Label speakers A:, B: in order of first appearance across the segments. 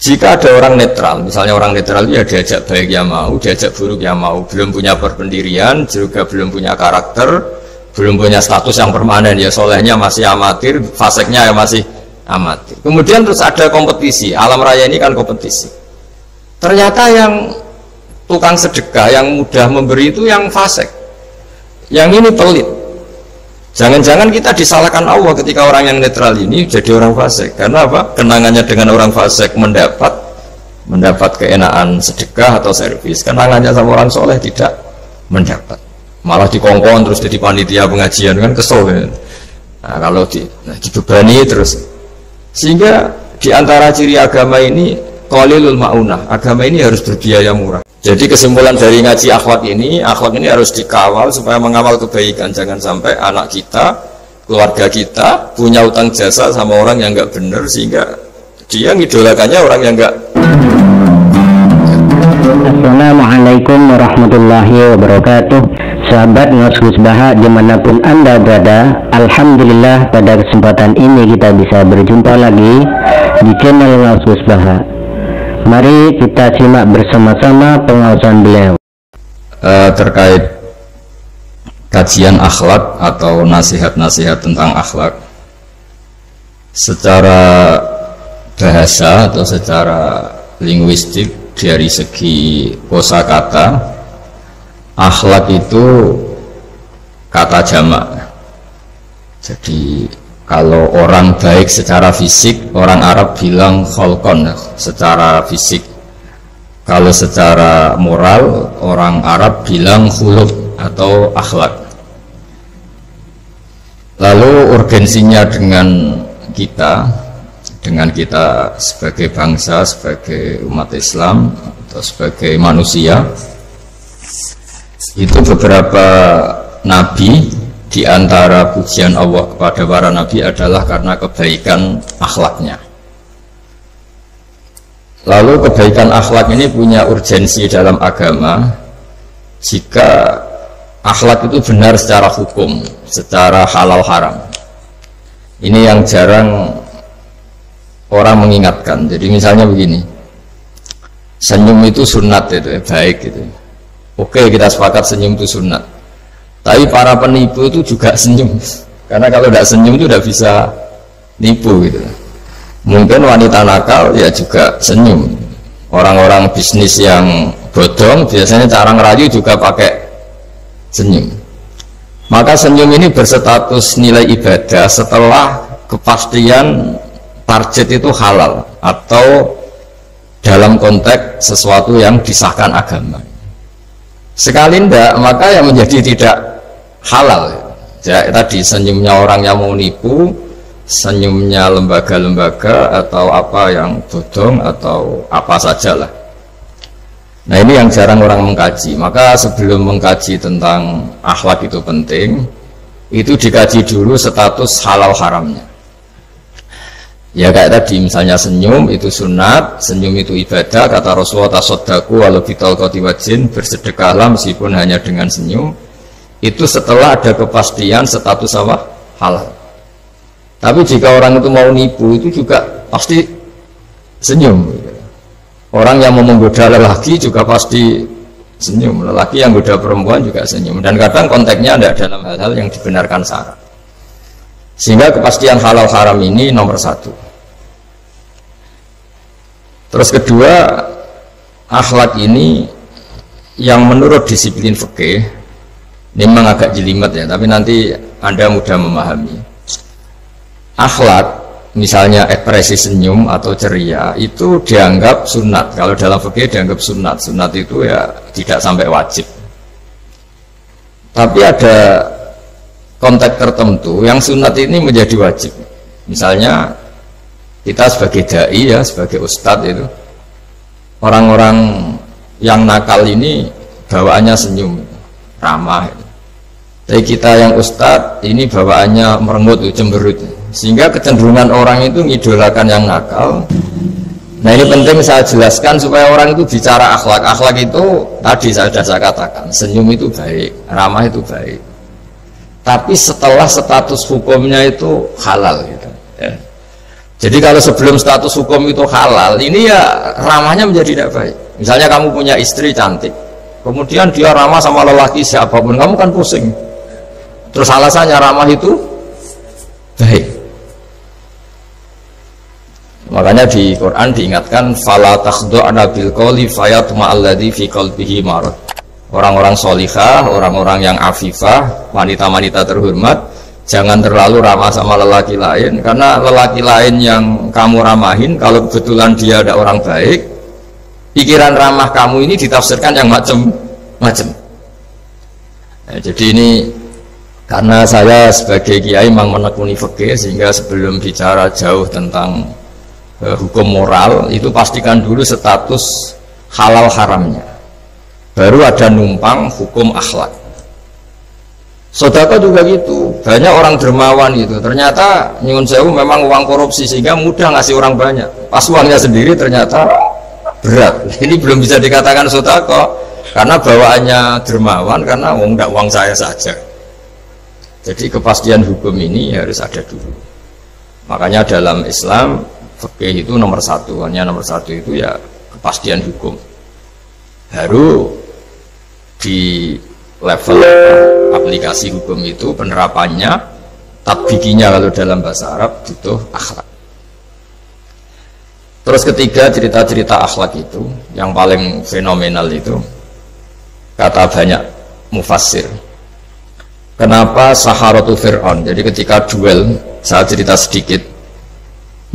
A: Jika ada orang netral, misalnya orang netral ya diajak baik ya mau, diajak buruk ya mau, belum punya perpendirian, juga belum punya karakter, belum punya status yang permanen, ya solehnya masih amatir, faseknya ya masih amatir. Kemudian terus ada kompetisi, alam raya ini kan kompetisi. Ternyata yang tukang sedekah, yang mudah memberi itu yang fasek, yang ini pelit. Jangan-jangan kita disalahkan Allah ketika orang yang netral ini jadi orang fasik. Karena apa? Kenangannya dengan orang fasik mendapat keenaan sedekah atau servis. Kenangannya sama orang soleh tidak mendapat. Malah dikongkon terus jadi panitia pengajian, kan kesel kan? Nah, kalau dibebani terus. Sehingga diantara ciri agama ini qalilul maunah. Agama ini harus berbiaya murah. Jadi kesimpulan dari ngaji akhlak ini harus dikawal supaya mengawal kebaikan. Jangan sampai anak kita, keluarga kita punya utang jasa sama orang yang nggak benar sehingga dia ngidolakannya orang yang nggak.
B: Assalamualaikum warahmatullahi wabarakatuh. Sahabat Ngaus Misbah dimanapun Anda berada, alhamdulillah pada kesempatan ini kita bisa berjumpa lagi di channel Ngaus Misbah. Mari kita simak bersama-sama pengawasan beliau
A: terkait kajian akhlak atau nasihat-nasihat tentang akhlak. Secara bahasa atau secara linguistik dari segi kosakata, akhlak itu kata jamak. Jadi kalau orang baik secara fisik, orang Arab bilang kholqon, secara fisik. Kalau secara moral, orang Arab bilang khuluq atau akhlak. Lalu urgensinya dengan kita sebagai bangsa, sebagai umat Islam atau sebagai manusia, itu beberapa nabi. Di antara pujian Allah kepada para nabi adalah karena kebaikan akhlaknya. Lalu kebaikan akhlak ini punya urgensi dalam agama jika akhlak itu benar secara hukum, secara halal haram. Ini yang jarang orang mengingatkan. Jadi misalnya begini, senyum itu sunat, itu baik gitu. Oke, kita sepakat senyum itu sunat. Tapi para penipu itu juga senyum, karena kalau tidak senyum itu tidak bisa nipu gitu. Mungkin wanita nakal ya juga senyum. Orang-orang bisnis yang bodong biasanya cara ngerayu juga pakai senyum. Maka senyum ini berstatus nilai ibadah setelah kepastian target itu halal atau dalam konteks sesuatu yang disahkan agama. Sekali tidak, maka yang menjadi tidak halal ya, tadi senyumnya orang yang mau nipu, senyumnya lembaga-lembaga atau apa yang bodong atau apa sajalah. Nah ini yang jarang orang mengkaji. Maka sebelum mengkaji tentang akhlak itu penting, itu dikaji dulu status halal haramnya. Ya kayak tadi misalnya senyum itu sunat, senyum itu ibadah, kata Rasulullah tasaddaku walau bitalqati wajhin, bersedekahlah meskipun hanya dengan senyum. Itu setelah ada kepastian status apa? Halal. Tapi jika orang itu mau nipu itu juga pasti senyum. Orang yang mau menggoda lelaki juga pasti senyum. Lelaki yang goda perempuan juga senyum. Dan kadang konteksnya ada dalam hal-hal yang dibenarkan syarat. Sehingga kepastian halal haram ini nomor satu. Terus kedua, akhlak ini yang menurut disiplin fikih ini memang agak jelimet ya, tapi nanti Anda mudah memahami. Akhlak, misalnya ekspresi senyum atau ceria, itu dianggap sunat. Kalau dalam fikih dianggap sunat. Sunat itu ya tidak sampai wajib. Tapi ada konteks tertentu yang sunat ini menjadi wajib. Misalnya kita sebagai dai ya, sebagai ustadz itu, orang-orang yang nakal ini bawaannya senyum, ramah. Tapi kita yang ustadz ini bawaannya merengut, cemberut, sehingga kecenderungan orang itu ngidolakan yang nakal. Nah ini penting saya jelaskan supaya orang itu bicara akhlak. Akhlak itu tadi saya katakan, senyum itu baik, ramah itu baik. Tapi setelah status hukumnya itu halal gitu, ya. Jadi kalau sebelum status hukum itu halal, ini ya ramahnya menjadi tidak baik. Misalnya kamu punya istri cantik, kemudian dia ramah sama lelaki siapapun, kamu kan pusing. Terus alasannya ramah itu baik. Makanya di Quran diingatkan fala takhdu'na bil qawli fayatma alladzi fi qalbihi marad. Orang-orang solihah, orang-orang yang afifah, wanita-wanita terhormat, jangan terlalu ramah sama lelaki lain, karena lelaki lain yang kamu ramahin, kalau kebetulan dia ada orang baik, pikiran ramah kamu ini ditafsirkan yang macam-macam. Nah, jadi ini karena saya sebagai kiai memang menekuni fikih, sehingga sebelum bicara jauh tentang hukum moral itu pastikan dulu status halal haramnya, baru ada numpang hukum akhlak. Sedekah juga gitu, banyak orang dermawan itu ternyata nyuwun sewu memang uang korupsi sehingga mudah ngasih orang banyak, pas uangnya sendiri ternyata berat. Ini belum bisa dikatakan sedekah karena bawaannya dermawan, karena uang saya saja. Jadi kepastian hukum ini harus ada dulu. Makanya dalam Islam fikih itu nomor satu, hanya nomor satu itu ya kepastian hukum. Baru di level aplikasi hukum itu penerapannya, tatbikinya kalau dalam bahasa Arab butuh akhlak. Terus ketiga, cerita-cerita akhlak itu yang paling fenomenal itu kata banyak mufassir. Kenapa Saharatu Fir'aun? Jadi ketika duel, saya cerita sedikit.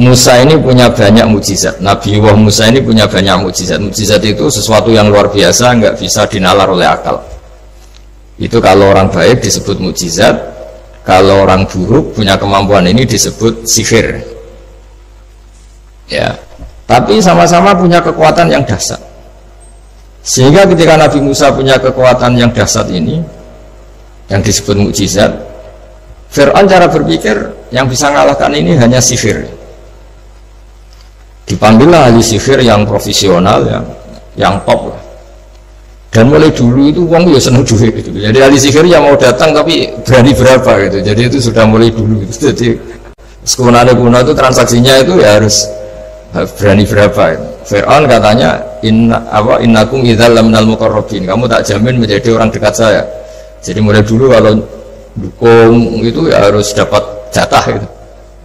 A: Musa ini punya banyak mukjizat. Nabi Musa ini punya banyak mukjizat. Mukjizat itu sesuatu yang luar biasa, nggak bisa dinalar oleh akal. Itu kalau orang baik disebut mukjizat, kalau orang buruk punya kemampuan ini disebut sihir. Ya, tapi sama-sama punya kekuatan yang dahsyat. Sehingga ketika Nabi Musa punya kekuatan yang dahsyat ini, yang disebut mukjizat, Fir'aun cara berpikir yang bisa mengalahkan ini hanya sihir. Dipanggillah ahli sihir yang profesional, yang top lah. Dan mulai dulu itu uang ya seneng duit gitu. Jadi ahli sihir yang mau datang tapi berani berapa gitu. Jadi itu sudah mulai dulu gitu. Jadi sekunane kuno itu transaksinya itu ya harus berani berapa gitu. Fir'aun katanya innakum idzal laminal muqarrabin, kamu tak jamin menjadi orang dekat saya. Jadi mulai dulu kalau dukung itu ya harus dapat jatah gitu.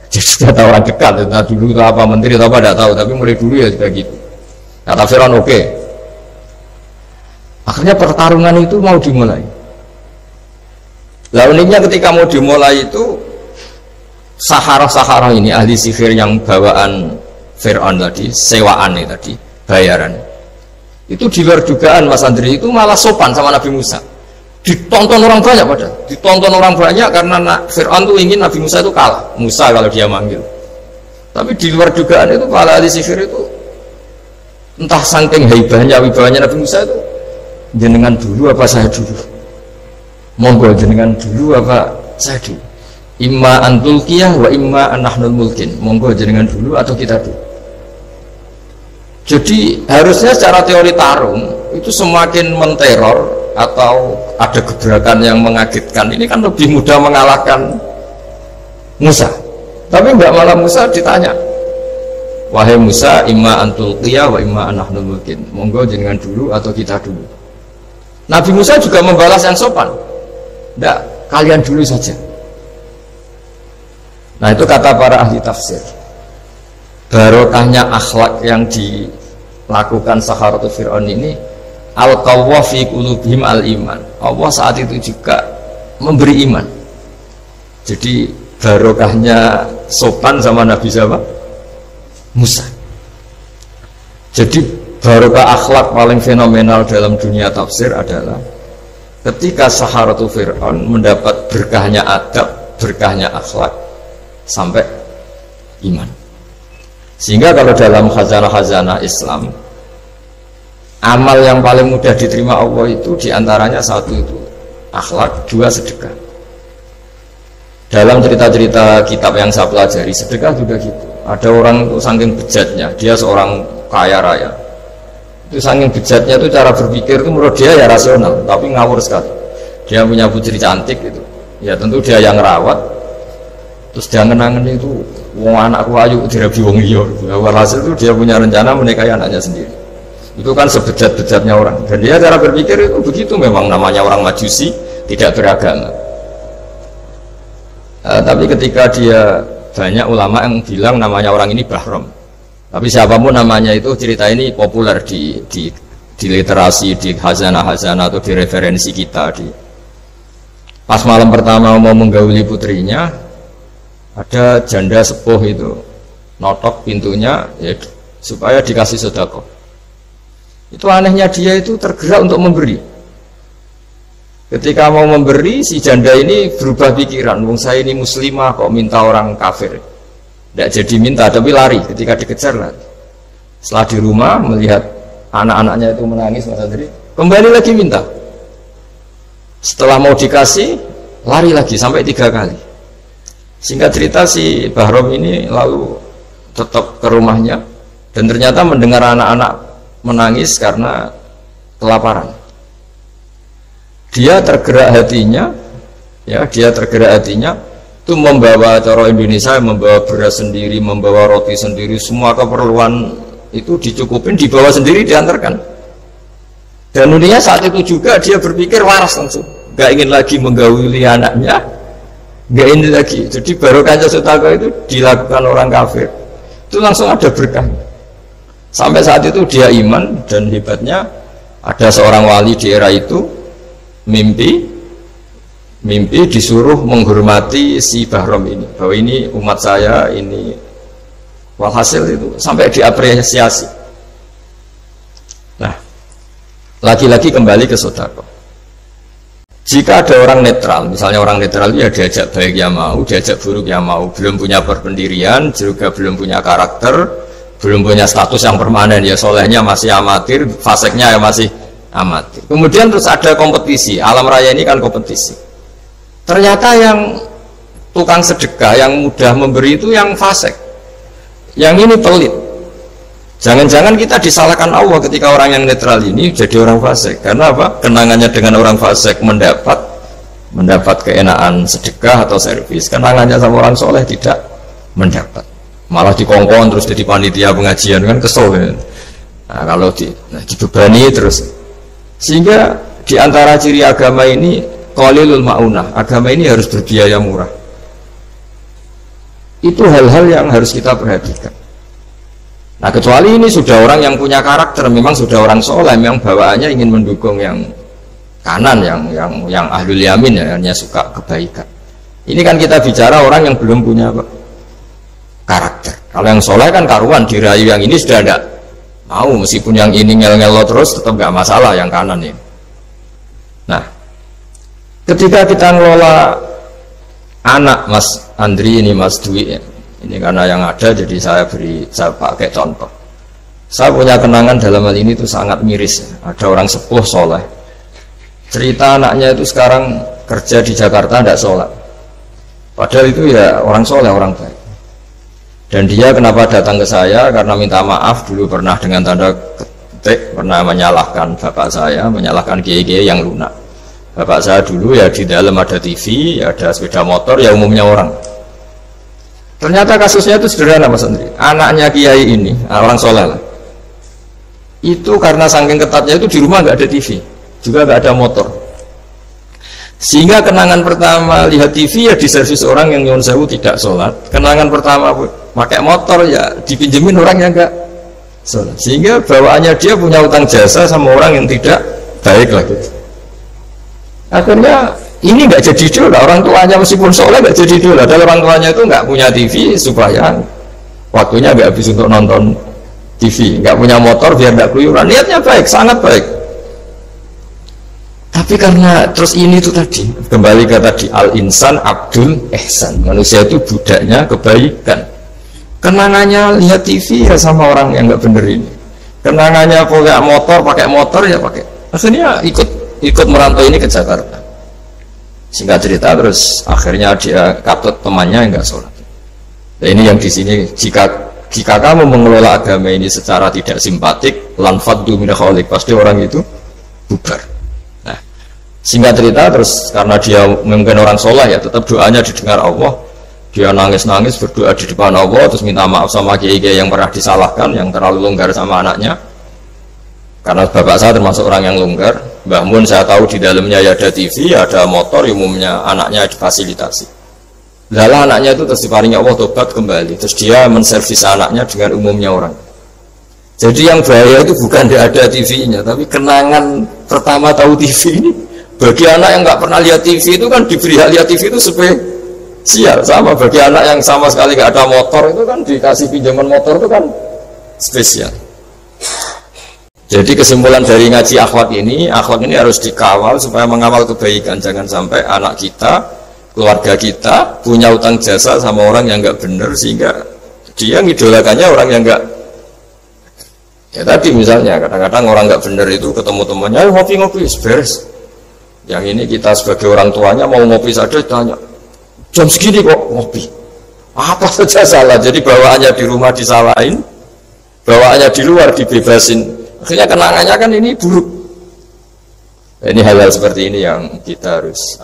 A: Jadi jatah orang dekat. Nah, dulu itu apa menteri atau apa tidak tahu, tapi mulai dulu ya juga gitu. Kata Fir'aun oke. Akhirnya pertarungan itu mau dimulai. Lah uniknya ketika mau dimulai itu Sahara ini ahli sihir yang bawaan Fir'aun tadi, sewaan tadi, bayaran. Itu di luar dugaan Mas Andri, itu malah sopan sama Nabi Musa. Ditonton orang banyak padahal. Ditonton orang banyak karena Fir'aun tuh ingin Nabi Musa itu kalah. Musa kalau dia manggil. Tapi di luar dugaan itu para ahli sihir itu entah saking wibahnya Nabi Musa itu, jenengan dulu apa saya dulu? Monggo jenengan dulu apa saya dulu? Imma antulkiyah wa imma anahnul mulkin. Monggo jenengan dulu atau kita dulu. Jadi harusnya secara teori tarung itu semakin menteror atau ada gebrakan yang mengagetkan, ini kan lebih mudah mengalahkan Musa. Tapi enggak, malah Musa ditanya, wahai Musa, imma antulkiyah wa imma anahnul mulkin. Monggo jenengan dulu atau kita dulu. Nabi Musa juga membalas yang sopan, enggak, kalian dulu saja. Nah itu kata para ahli tafsir, barokahnya akhlak yang dilakukan Saharatu Fir'aun ini, al-qawwa fi qulubihim al-iman. Allah saat itu juga memberi iman. Jadi barokahnya sopan sama Nabi siapa? Musa. Jadi barokah akhlak paling fenomenal dalam dunia tafsir adalah ketika Saharatu Fir'aun mendapat berkahnya adab, berkahnya akhlak sampai iman. Sehingga kalau dalam khazanah-khazanah Islam, amal yang paling mudah diterima Allah itu diantaranya satu itu akhlak, dua sedekah. Dalam cerita-cerita kitab yang saya pelajari, sedekah juga gitu. Ada orang itu saking bejatnya, dia seorang kaya raya, itu saking bejatnya itu cara berpikir itu menurut dia ya rasional, tapi ngawur sekali. Dia punya putri cantik gitu, ya tentu dia yang rawat. Terus dia ngenangan itu, wong anakku ayu dirabi wong liya. Walhasil itu dia punya rencana menikahi anaknya sendiri. Itu kan sebejat-bejatnya orang. Dan dia cara berpikir itu begitu, memang namanya orang Majusi, tidak beragama. Tapi ketika dia, banyak ulama yang bilang namanya orang ini Bahrom. Tapi siapapun namanya itu, cerita ini populer di literasi, di hazanah-hazanah atau di referensi kita. Pas malam pertama mau menggauli putrinya, ada janda sepuh itu notok pintunya ya, supaya dikasih sedekah. Itu anehnya dia itu tergerak untuk memberi. Ketika mau memberi, si janda ini berubah pikiran, wong saya ini muslimah kok minta orang kafir. Tidak jadi minta, tapi lari ketika dikejar lari. Setelah di rumah melihat anak-anaknya itu menangis, Mas Andri kembali lagi minta. Setelah mau dikasih, lari lagi sampai 3 kali. Singkat cerita si Bahrom ini lalu tetap ke rumahnya dan ternyata mendengar anak-anak menangis karena kelaparan. Dia tergerak hatinya, itu membawa cara Indonesia, membawa beras sendiri, membawa roti sendiri, semua keperluan itu dicukupin, dibawa sendiri, diantarkan. Dan uniknya saat itu juga dia berpikir waras langsung, gak ingin lagi menggauli anaknya. Enggak ini lagi. Jadi barokahnya sedekah itu dilakukan orang kafir. Itu langsung ada berkah. Sampai saat itu dia iman, dan hebatnya ada seorang wali di era itu mimpi disuruh menghormati si Bahrom ini. Bahwa ini umat saya, ini walhasil itu sampai diapresiasi. Nah, lagi-lagi kembali ke sedekah. Jika ada orang netral, misalnya orang netral ya diajak baik ya mau, diajak buruk ya mau, belum punya perpendirian, juga belum punya karakter, belum punya status yang permanen, ya solehnya masih amatir, faseknya ya masih amatir. Kemudian terus ada kompetisi, alam raya ini kan kompetisi. Ternyata yang tukang sedekah, yang mudah memberi itu yang fasek, yang ini pelit. Jangan-jangan kita disalahkan Allah ketika orang yang netral ini jadi orang fasik. Karena apa? Kenangannya dengan orang fasik mendapat keenaan sedekah atau servis. Kenangannya sama orang soleh tidak mendapat. Malah dikongkon terus jadi panitia pengajian, kan kesel kan? Nah, kalau dibebani terus. Sehingga diantara ciri agama ini qalilul ma'unah. Agama ini harus berbiaya murah. Itu hal-hal yang harus kita perhatikan. Nah, kecuali ini sudah orang yang punya karakter, memang sudah orang soleh, memang bawaannya ingin mendukung yang kanan, yang ahlul yamin, ya, hanya suka kebaikan. Ini kan kita bicara orang yang belum punya karakter. Kalau yang soleh kan karuan, dirayu yang ini sudah ada mau, meskipun yang ini ngel-ngelo terus tetap nggak masalah yang kanan ini. Nah, ketika kita ngelola anak Mas Andri ini, Mas Dwi ini karena yang ada, jadi saya pakai contoh. Saya punya kenangan dalam hal ini itu sangat miris. Ada orang sepuh soleh, cerita anaknya itu sekarang kerja di Jakarta tidak sholat, padahal itu ya orang soleh, orang baik. Dan dia kenapa datang ke saya? Karena minta maaf, dulu pernah dengan tanda ketik pernah menyalahkan bapak saya, menyalahkan kiai-kiai yang lunak. Bapak saya dulu ya di dalam ada TV, ada sepeda motor, ya umumnya orang. Ternyata kasusnya itu sederhana, Mas Andri. Anaknya kiai ini, orang soleh lah, itu karena saking ketatnya itu di rumah nggak ada TV, juga nggak ada motor. Sehingga kenangan pertama lihat TV ya di servis orang yang nyuwun sewu tidak sholat. Kenangan pertama pakai motor ya dipinjemin orang yang nggak sholat. Sehingga bawaannya dia punya utang jasa sama orang yang tidak baik lah gitu. Akhirnya ini nggak jadi dola, orang tuanya meskipun soleh nggak jadi dola. Dan orang tuanya itu nggak punya TV supaya waktunya nggak habis untuk nonton TV, nggak punya motor biar nggak keluyuran. Niatnya baik, sangat baik. Tapi karena terus ini tuh tadi kembali ke tadi al-insan abdul ihsan, manusia itu budaknya kebaikan. Kenangannya lihat TV ya sama orang yang nggak bener ini. Kenangannya pakai motor ya pakai. Akhirnya ikut merantau ini ke Jakarta. Singkat cerita terus akhirnya dia katut temannya yang nggak sholat. Nah, ini yang di sini jika kamu mengelola agama ini secara tidak simpatik, lanfaddu min khaliq, pasti orang itu bubar. Nah, singkat cerita terus karena dia mungkin orang sholat ya tetap doanya didengar Allah. Dia nangis-nangis berdoa di depan Allah, terus minta maaf sama kiai-kiai yang pernah disalahkan, yang terlalu longgar sama anaknya. Karena bapak saya termasuk orang yang longgar. Mbah Mun saya tahu di dalamnya ya ada TV, ada motor, umumnya anaknya difasilitasi. Lalu anaknya itu terus diparingi Allah tobat kembali, terus dia menservis anaknya dengan umumnya orang. Jadi yang bahaya itu bukan tidak ada TV-nya, tapi kenangan pertama tahu TV ini. Bagi anak yang nggak pernah lihat TV itu kan diberi hak lihat TV itu spesial. Sama bagi anak yang sama sekali nggak ada motor itu kan dikasih pinjaman motor itu kan spesial. Jadi kesimpulan dari ngaji akhlak ini harus dikawal supaya mengawal kebaikan. Jangan sampai anak kita, keluarga kita punya utang jasa sama orang yang nggak benar sehingga dia ngidolakannya orang yang nggak. Ya tadi misalnya kadang-kadang orang nggak benar itu ketemu temannya, ayo ngopi-ngopi, beres. Yang ini kita sebagai orang tuanya mau ngopi saja tanya, jam segini kok ngopi? Apa saja salah? Jadi bawaannya di rumah disalahin, bawaannya di luar dibebasin. Akhirnya kenangannya kan ini buruk. Ini hal-hal seperti ini yang kita harus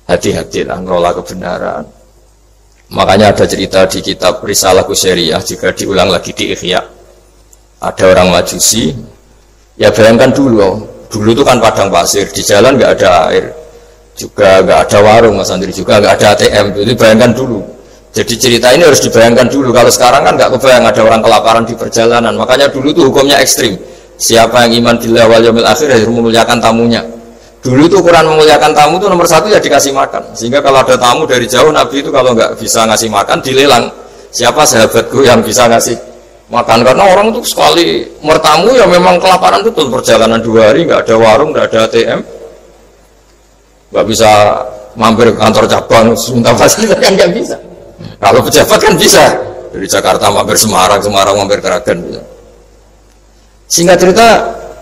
A: hati-hati lah ngelola kebenaran. Makanya ada cerita di kitab Risalah Qusyariyah juga diulang lagi di Ihya. Ada orang Majusi. Ya bayangkan dulu itu kan padang pasir, di jalan nggak ada air, juga nggak ada warung Mas Andri, juga nggak ada ATM. Jadi bayangkan dulu. Jadi cerita ini harus dibayangkan dulu. Kalau sekarang kan nggak kebayang ada orang kelaparan di perjalanan. Makanya dulu itu hukumnya ekstrim. Siapa yang iman billah wal yaumil akhir harus memuliakan tamunya. Dulu itu ukuran memuliakan tamu itu nomor satu ya dikasih makan. Sehingga kalau ada tamu dari jauh, Nabi itu kalau nggak bisa ngasih makan dilelang. Siapa sahabatku yang bisa ngasih makan? Karena orang itu sekali mertamu ya memang kelaparan betul. Perjalanan 2 hari nggak ada warung, nggak ada ATM, nggak bisa mampir ke kantor cabang minta fasilitas kan nggak bisa. Kalau pejabat kan bisa dari Jakarta mampir Semarang mampir Kragen bisa. Singkat cerita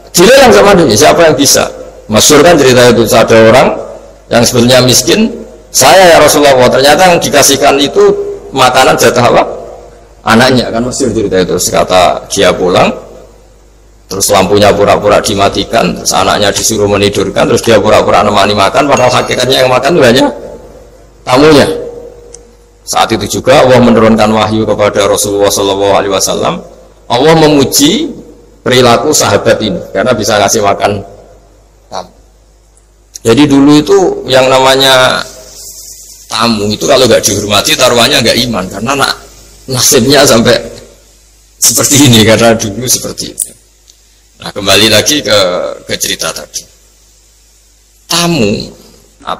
A: dilelang sama dia, siapa yang bisa? Masyhur kan cerita itu, ada orang yang sebetulnya miskin, saya ya Rasulullah, ternyata yang dikasihkan itu makanan jatah apa? Anaknya, kan masyhur cerita itu. Terus kata dia pulang, terus lampunya pura-pura dimatikan, terus anaknya disuruh menidurkan, terus dia pura-pura nemani makan, padahal hakikatnya yang makan itu hanya tamunya. Saat itu juga Allah menurunkan wahyu kepada Rasulullah SAW. Allah memuji perilaku sahabat ini karena bisa ngasih makan tamu. Jadi dulu itu yang namanya tamu itu kalau nggak dihormati taruhannya nggak iman, karena nasibnya sampai seperti ini karena dulu seperti itu. Nah kembali lagi ke cerita tadi. Tamu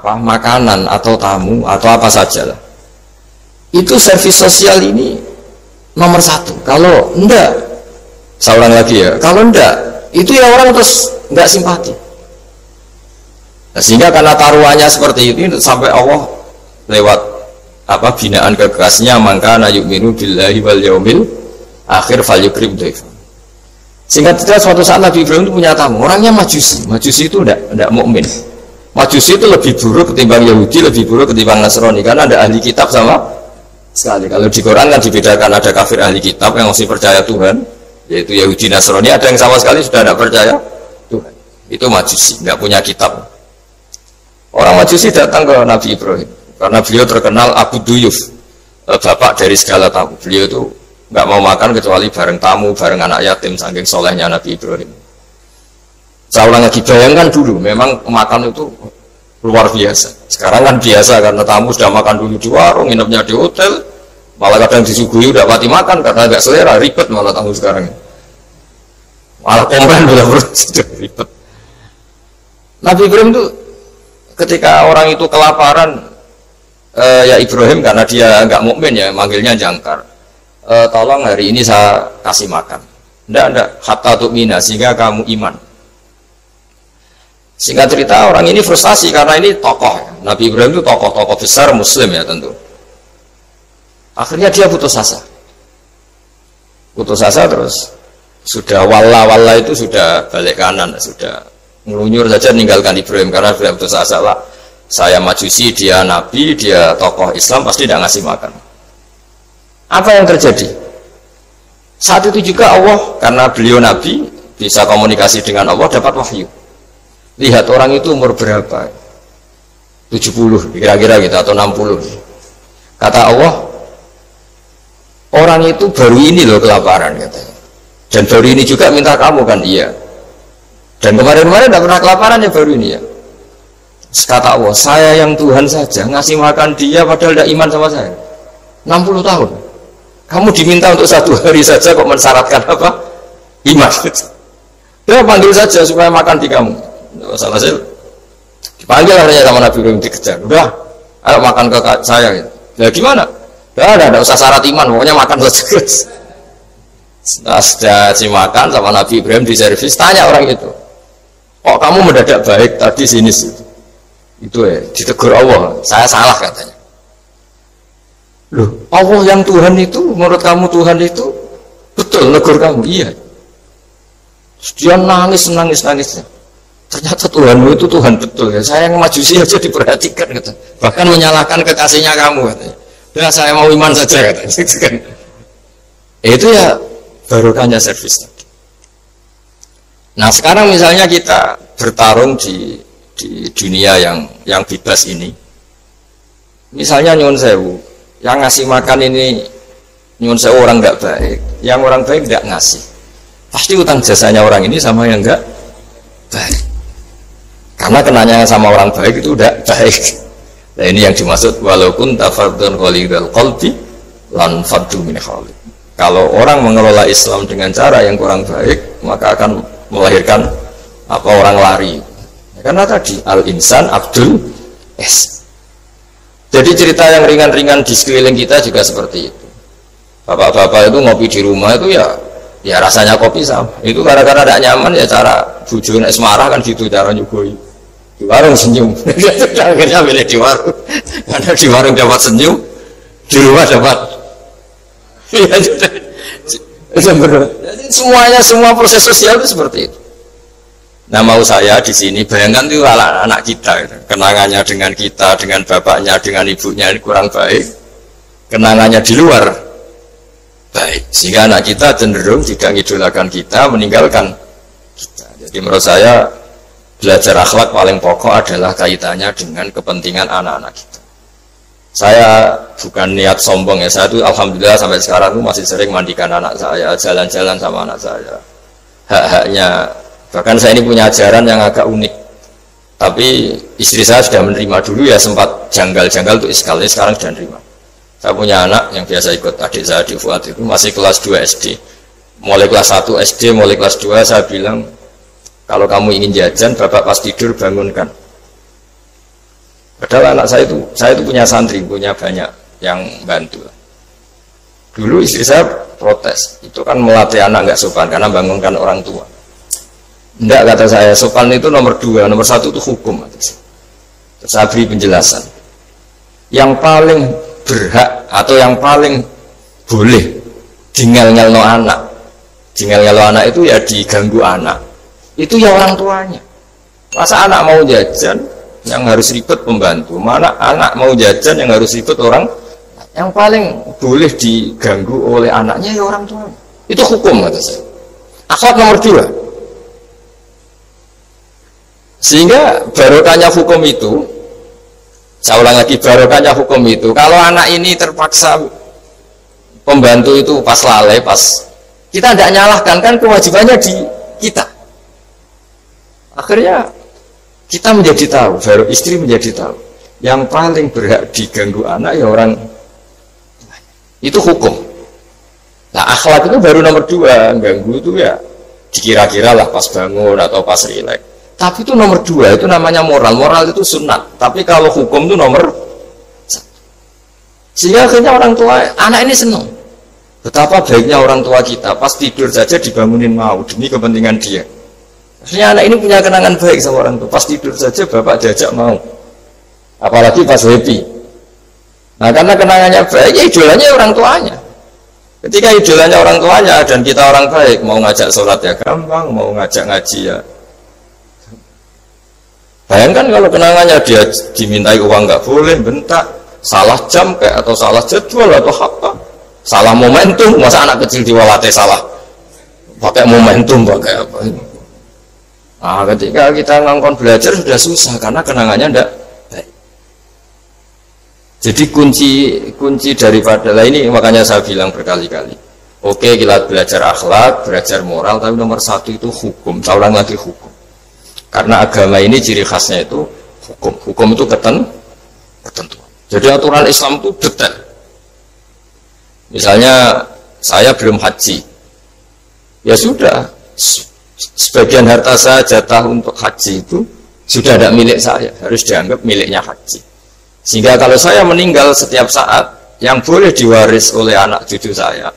A: makanan atau tamu atau apa saja lah, itu servis sosial ini nomor 1. Kalau enggak, saya ulang lagi ya, kalau enggak itu ya orang terus enggak simpati. Nah, sehingga karena taruhannya seperti itu sampai Allah lewat binaan kekasihnya, maka yu'minu billahi wal yaumil akhir falyukrim dhaif. Sehingga tidak suatu saat Nabi Ibrahim itu punya tamu, orangnya Majusi itu enggak mukmin. Majusi itu lebih buruk ketimbang Yahudi, lebih buruk ketimbang Nasrani, karena ada ahli kitab sama sekali. Kalau di Quran kan dibedakan, ada kafir ahli kitab yang masih percaya Tuhan, yaitu Yahudi Nasrani, ada yang sama sekali sudah tidak percaya Tuhan, itu Majusi, nggak punya kitab. Orang Majusi datang ke Nabi Ibrahim karena beliau terkenal Abu Duyuf, bapak dari segala tamu. Beliau itu nggak mau makan kecuali bareng tamu, bareng anak yatim, saking solehnya Nabi Ibrahim. Saya ulang lagi, bayangkan dulu, memang makan itu luar biasa. Sekarang kan biasa karena tamu sudah makan dulu di warung, nginepnya di hotel, malah kadang disuguhi udah mati makan karena nggak selera, ribet malah tamu sekarang. Malah komplain sudah ribet. Nabi Ibrahim itu ketika orang itu kelaparan, ya Ibrahim karena dia nggak mukmin ya manggilnya jangkar. Tolong hari ini saya kasih makan. Ndak hatta tu'mina, sehingga kamu iman. Singkat cerita orang ini frustasi karena ini tokoh. Nabi Ibrahim itu tokoh besar Muslim ya tentu. Akhirnya dia putus asa. Terus sudah walla itu sudah balik kanan, sudah ngelunyur saja meninggalkan Ibrahim karena sudah putus asa lah. Saya Majusi, dia Nabi, dia tokoh Islam, pasti tidak ngasih makan. Apa yang terjadi? Saat itu juga Allah, karena beliau Nabi, bisa komunikasi dengan Allah, dapat wahyu. Lihat orang itu umur berapa? 70 kira-kira gitu atau 60. Kata Allah, orang itu baru ini loh kelaparan katanya. Dan baru ini juga minta kamu kan, iya. Dan kemarin-kemarin tidak pernah kelaparan ya baru ini ya. Kata Allah, saya yang Tuhan saja ngasih makan dia padahal tidak iman sama saya. 60 tahun. Kamu diminta untuk 1 hari saja kok mensyaratkan apa? Iman. Dia panggil saja supaya makan di kamu. Salah saya. Dipanggil akhirnya sama Nabi Ibrahim dikejar. Udah, ayo makan ke saya. Ya gimana? Tidak usah syarat iman, pokoknya makan saja. Setelah sudah makan sama Nabi Ibrahim di servis, tanya orang itu, kok kamu mendadak baik tadi sini sih? Itu ya, ditegur Allah, saya salah katanya. Loh, Allah yang Tuhan itu, menurut kamu Tuhan itu betul negur kamu? Iya. Dia nangis. Ternyata Tuhanmu itu Tuhan betul ya. Saya yang majusi aja diperhatikan kata. Bahkan menyalahkan kekasihnya kamu katanya. Dan saya mau iman saja katanya. Itu ya barokahnya servis tadi. Nah sekarang misalnya kita bertarung di dunia yang bebas ini. Misalnya nyuwun sewu, yang ngasih makan ini nyuwun sewu orang nggak baik, yang orang baik nggak ngasih. Pasti utang jasanya orang ini sama yang nggak baik. Karena kenanya sama orang baik itu udah baik. Nah ini yang dimaksud walaupun tafardun qalidul qalbi lan faddu min khalid. Kalau orang mengelola Islam dengan cara yang kurang baik, maka akan melahirkan apa orang lari. Karena tadi al-insan abdul es. Jadi cerita yang ringan-ringan di sekeliling kita juga seperti itu. Bapak-bapak itu ngopi di rumah itu ya rasanya kopi sama. Itu gara-gara tidak nyaman ya cara bujuin es marah kan gitu cara nyugoi. Di warung senyum. Akhirnya milih di warung. Karena di warung dapat senyum, di rumah dapat. Ya sudah. Semua proses sosial itu seperti itu. Nah mau saya di sini bayangkan itu anak kita gitu. Kenangannya dengan kita, dengan bapaknya, dengan ibunya ini kurang baik. Kenangannya di luar baik, sehingga anak kita cenderung tidak mengidolakan kita, meninggalkan kita. Jadi menurut saya belajar akhlak paling pokok adalah kaitannya dengan kepentingan anak-anak kita. Saya bukan niat sombong ya, saya itu alhamdulillah sampai sekarang itu masih sering mandikan anak saya, jalan-jalan sama anak saya. Hak-haknya, bahkan saya ini punya ajaran yang agak unik. Tapi istri saya sudah menerima dulu ya, sempat janggal-janggal untuk iskal, ini sekarang sudah menerima. Saya punya anak yang biasa ikut adik saya di Fuad itu masih kelas 2 SD. Mulai kelas 1 SD, mulai kelas 2 saya bilang, kalau kamu ingin jajan, bapak pas tidur bangunkan. Padahal anak saya itu punya santri, punya banyak yang bantu. Dulu istri saya protes, itu kan melatih anak nggak sopan karena bangunkan orang tua. Enggak, kata saya, sopan itu nomor 2, nomor 1 itu hukum. Terus saya beri penjelasan. Yang paling berhak atau yang paling boleh tinggal-ngelno anak, tinggal-ngelno anak itu ya diganggu anak. Itu ya orang tuanya. Masa anak mau jajan yang harus ribet pembantu, mana anak mau jajan yang harus ribet orang. Yang paling boleh diganggu oleh anaknya ya orang tuanya. Itu hukum kata saya. Akhlak nomor 2. Sehingga barokahnya hukum itu, saya ulang lagi, barokahnya hukum itu, kalau anak ini terpaksa pembantu itu pas lalai, pas kita tidak nyalahkan, kan kewajibannya di kita. Akhirnya kita menjadi tahu, baru istri menjadi tahu, yang paling berhak diganggu anak ya orang itu hukum. Nah akhlak itu baru nomor 2, ganggu itu ya dikira-kira lah pas bangun atau pas rileks. Tapi itu nomor 2, itu namanya moral. Moral itu sunat. Tapi kalau hukum itu nomor 1. Sehingga akhirnya orang tua, anak ini senang. Betapa baiknya orang tua kita, pas tidur saja dibangunin mau demi kepentingan dia. Akhirnya anak ini punya kenangan baik sama orang tua. Pas tidur saja bapak diajak mau. Apalagi pas happy. Nah karena kenangannya baik, ya idolanya orang tuanya. Ketika idolanya orang tuanya dan kita orang baik, mau ngajak sholat ya gampang, mau ngajak ngaji ya. Bayangkan kalau kenangannya dia dimintai uang nggak boleh, bentak, salah jam kayak atau salah jadwal atau apa, salah momentum, masa anak kecil diwalate salah pakai momentum pakai apa? Nah, ketika kita ngangkon belajar sudah susah karena kenangannya ndak baik. Jadi kunci daripada ini makanya saya bilang berkali-kali. Oke, kita belajar akhlak, belajar moral, tapi nomor satu itu hukum. Saya ulang lagi hukum. Karena agama ini ciri khasnya itu hukum. Hukum itu ketentuan. Jadi aturan Islam itu detail. Misalnya saya belum haji, ya sudah. Sebagian harta saya jatah untuk haji itu sudah tidak milik saya, harus dianggap miliknya haji. Sehingga kalau saya meninggal setiap saat, yang boleh diwaris oleh anak cucu saya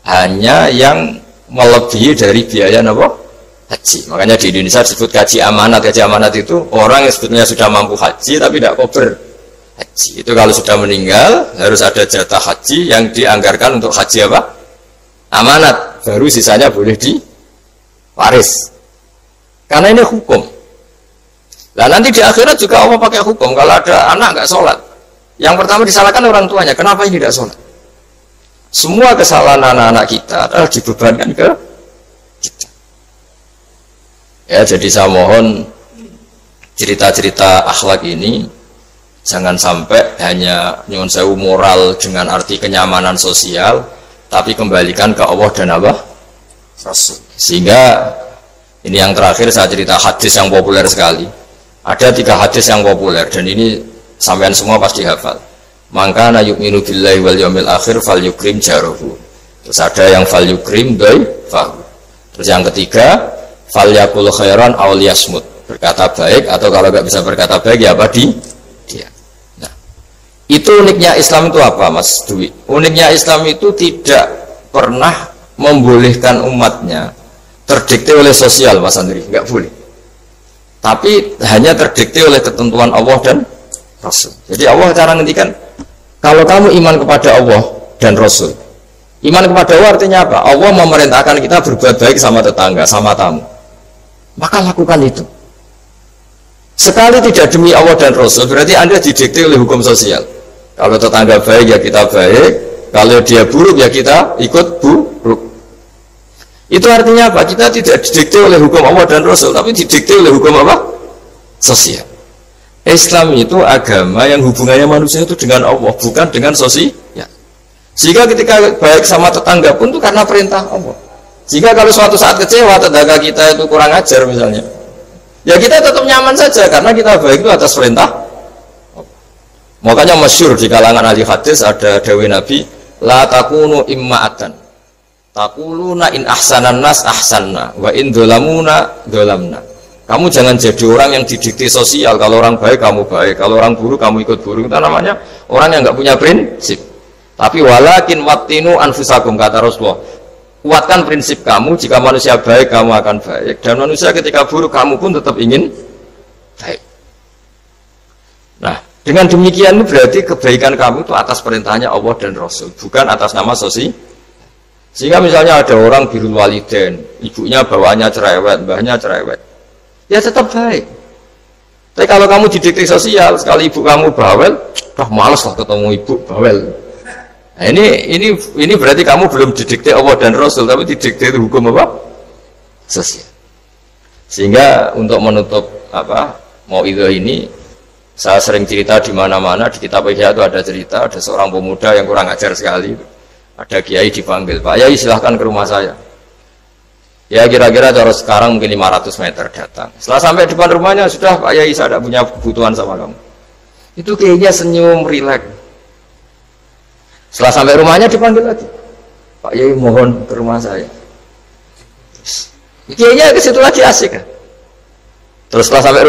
A: hanya yang melebihi dari biaya haji. Makanya di Indonesia disebut gaji amanat. Gaji amanat itu orang yang sebetulnya sudah mampu haji tapi tidak kober haji. Itu kalau sudah meninggal harus ada jatah haji yang dianggarkan untuk haji apa? Amanat. Baru sisanya boleh waris, karena ini hukum. Nah nanti di akhirat juga Allah pakai hukum. Kalau ada anak nggak sholat, yang pertama disalahkan orang tuanya. Kenapa ini tidak sholat? Semua kesalahan anak-anak kita adalah dibebankan ke kita. Ya, jadi saya mohon cerita-cerita akhlak ini jangan sampai hanya nyuwun sewu moral dengan arti kenyamanan sosial, tapi kembalikan ke Allah dan Rasul. Sehingga ini yang terakhir saya cerita hadis yang populer sekali. Ada 3 hadis yang populer dan ini sampean semua pasti hafal. Maka na yu'minu billahi wal yawmil akhir fal yukrim jarahu. Terus ada yang fal yukrim dhaifahu. Terus yang ketiga fal yakul khairan aw liyasmut. Berkata baik atau kalau nggak bisa berkata baik ya apa dia. Nah, itu uniknya Islam itu apa, Mas Dwi? Uniknya Islam itu tidak pernah membolehkan umatnya terdikte oleh sosial, Mas Andri, nggak boleh. Tapi hanya terdikte oleh ketentuan Allah dan Rasul. Jadi Allah cara ngendikan, kalau kamu iman kepada Allah dan Rasul, iman kepada Allah artinya apa? Allah memerintahkan kita berbuat baik sama tetangga, sama tamu, maka lakukan itu. Sekali tidak demi Allah dan Rasul, berarti Anda didikte oleh hukum sosial. Kalau tetangga baik ya kita baik, kalau dia buruk ya kita ikut buruk. Itu artinya apa? Kita tidak didikte oleh hukum Allah dan Rasul, tapi didikte oleh hukum apa? Sosial. Islam itu agama yang hubungannya manusia itu dengan Allah, bukan dengan sosial. Sehingga ketika baik sama tetangga pun itu karena perintah Allah. Jika kalau suatu saat kecewa tetangga kita itu kurang ajar misalnya, ya kita tetap nyaman saja karena kita baik itu atas perintah. Makanya masyhur di kalangan ahli hadis ada dawuh Nabi, la takunu imma'atan taquluna in ahsanan nas ahsanna wa in dolamuna dolamna. Kamu jangan jadi orang yang didikte sosial. Kalau orang baik kamu baik, kalau orang buruk kamu ikut buruk. Itu namanya orang yang nggak punya prinsip. Tapi walakin wattinu anfusakum, kata Rasulullah, kuatkan prinsip kamu. Jika manusia baik kamu akan baik, dan manusia ketika buruk kamu pun tetap ingin baik. Nah, dengan demikian itu berarti kebaikan kamu itu atas perintahnya Allah dan Rasul, bukan atas nama sosial. Sehingga misalnya ada orang birrul walidain, ibunya bawaannya cerewet, mbahnya cerewet, ya tetap baik. Tapi kalau kamu didikte sosial, sekali ibu kamu bawel, malas lah ketemu ibu bawel. Nah, ini berarti kamu belum didikte Allah dan Rasul, tapi didikte hukum apa? Sosial. Sehingga untuk menutup mauidhah ini, saya sering cerita di mana-mana di kitab Ihya itu ada cerita, ada seorang pemuda yang kurang ajar sekali. Ada kiai dipanggil, Pak Yai silahkan ke rumah saya. Ya kira-kira cara sekarang mungkin 500 meter datang. Setelah sampai depan rumahnya, sudah Pak Yai saya tidak punya kebutuhan sama kamu. Itu kiainya senyum, rileks. Setelah sampai rumahnya dipanggil lagi, Pak Yai mohon ke rumah saya. Kiainya ke situ lagi asik kan. Terus setelah sampai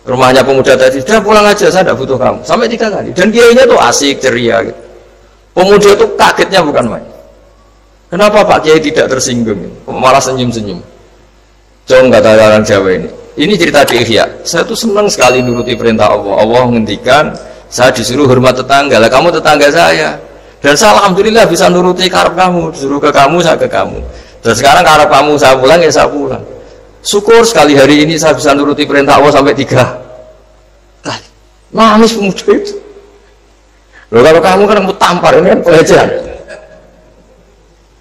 A: rumahnya pemuda tadi, sudah pulang aja saya tidak butuh kamu. Sampai 3 kali. Dan kiainya tuh asik, ceria gitu. Pemuda itu kagetnya bukan main. Kenapa Pak Kiai tidak tersinggung? Malah senyum-senyum. Jom kata orang Jawa ini. Ini cerita di Ihya. Saya tuh senang sekali nuruti perintah Allah. Allah menghentikan, saya disuruh hormat tetangga. Lah kamu tetangga saya. Dan saya alhamdulillah bisa nuruti karep kamu. Disuruh ke kamu, saya ke kamu. Dan sekarang karep kamu saya pulang, ya saya pulang. Syukur sekali hari ini saya bisa nuruti perintah Allah sampai 3 kali. Nangis pemuda itu. Loh kalau kamu kan mau tampar, ini kan pelecehan.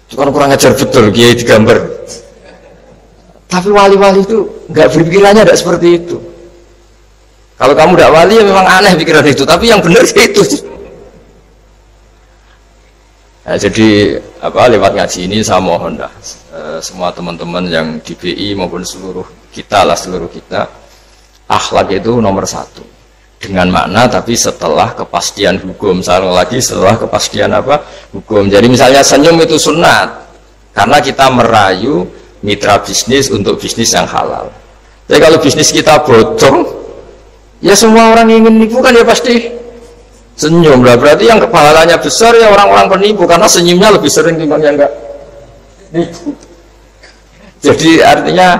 A: Itu kan kurang ajar betul, kiai digambar. Tapi wali-wali itu nggak berpikirannya tidak seperti itu. Kalau kamu tidak wali ya memang aneh pikiran itu, tapi yang benar itu. Nah, jadi lewat ngaji ini saya mohon dah semua teman-teman yang di BI maupun seluruh kita, akhlak itu nomor satu dengan makna, tapi setelah kepastian hukum. Setelah kepastian hukum. Jadi misalnya senyum itu sunat karena kita merayu mitra bisnis untuk bisnis yang halal. Jadi kalau bisnis kita bocor, ya semua orang ingin nipu kan ya pasti senyum lah. Berarti yang pahalanya besar ya orang-orang penipu, karena senyumnya lebih sering dibanding yang enggak nipu. Jadi artinya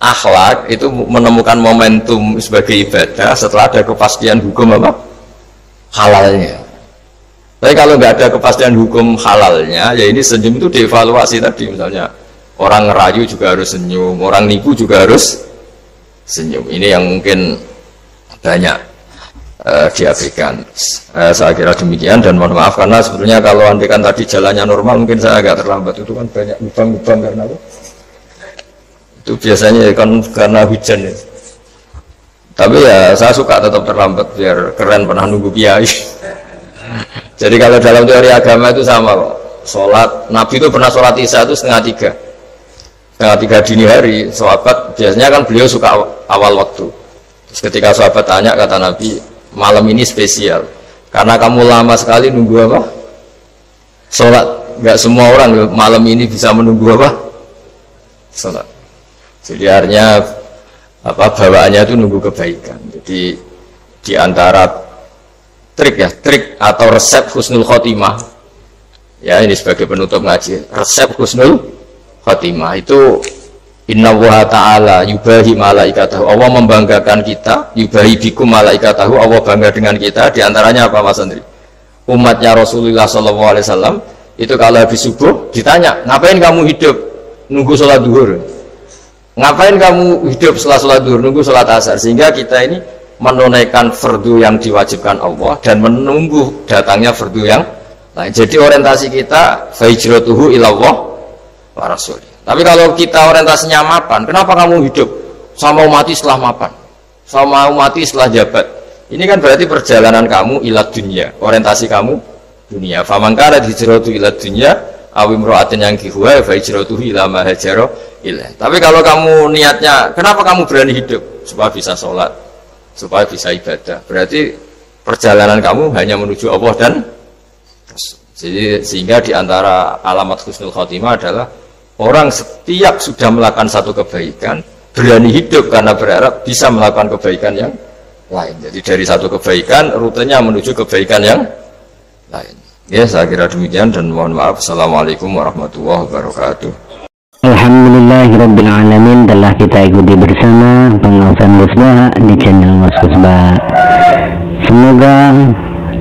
A: akhlak itu menemukan momentum sebagai ibadah setelah ada kepastian hukum halalnya. Tapi kalau nggak ada kepastian hukum halalnya, ya ini senyum itu dievaluasi tadi. Misalnya orang ngerayu juga harus senyum, orang nipu juga harus senyum. Ini yang mungkin banyak diabaikan. Saya kira demikian, dan mohon maaf karena sebetulnya kalau andaikan tadi jalannya normal mungkin saya agak terlambat. Itu kan banyak lubang-lubang karena itu biasanya kan karena hujan ya. Tapi ya saya suka tetap terlambat biar keren, pernah nunggu kiai. Jadi kalau dalam teori agama itu sama kok. Sholat Nabi itu pernah sholat isya itu setengah tiga dini hari. Sahabat biasanya kan beliau suka awal waktu. Terus ketika sahabat tanya, kata Nabi, malam ini spesial karena kamu lama sekali nunggu sholat. Nggak semua orang malam ini bisa menunggu sholat. Jadi artinya bawaannya itu nunggu kebaikan. Jadi diantara trik atau resep husnul khotimah, ya ini sebagai penutup ngaji, resep husnul khotimah itu innallaha ta'ala yubahi malaikatahu, Allah membanggakan kita, yubahi bikum malaikatahu, Allah bangga dengan kita. Diantaranya apa Mas Andri? Umatnya Rasulullah SAW itu kalau habis subuh ditanya, ngapain kamu hidup nunggu sholat duhur? Ngapain kamu hidup setelah sholat duhur nunggu sholat asar? Sehingga kita ini menunaikan fardu yang diwajibkan Allah dan menunggu datangnya fardu yang lain. Jadi orientasi kita fahijratuhu ilallah wa rasulih. Tapi kalau kita orientasinya mapan, kenapa kamu hidup? Sama mati setelah mapan, sama mati setelah jabat. Ini kan berarti perjalanan kamu ilat dunia, orientasi kamu dunia. Faman kana hijratu ilat dunia awim ro'atin yang kihuwa fahijratuhu ila ma hajara ilaih. Tapi kalau kamu niatnya, kenapa kamu berani hidup? Supaya bisa sholat, supaya bisa ibadah. Berarti perjalanan kamu hanya menuju Allah dan jadi sehingga diantara alamat husnul khotimah adalah orang setiap sudah melakukan satu kebaikan berani hidup karena berharap bisa melakukan kebaikan yang lain. Jadi dari satu kebaikan rutenya menuju kebaikan yang lain. Ya, saya kira demikian dan mohon maaf. Assalamualaikum warahmatullahi wabarakatuh.
B: Alhamdulillahirrabbilalamin. Telah kita ikuti bersama pengawasan musbah di channel Mas Musbah. Semoga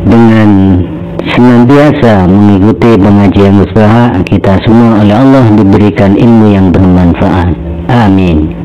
B: dengan senantiasa mengikuti pengajian musbah kita semua oleh Allah diberikan ilmu yang bermanfaat. Amin.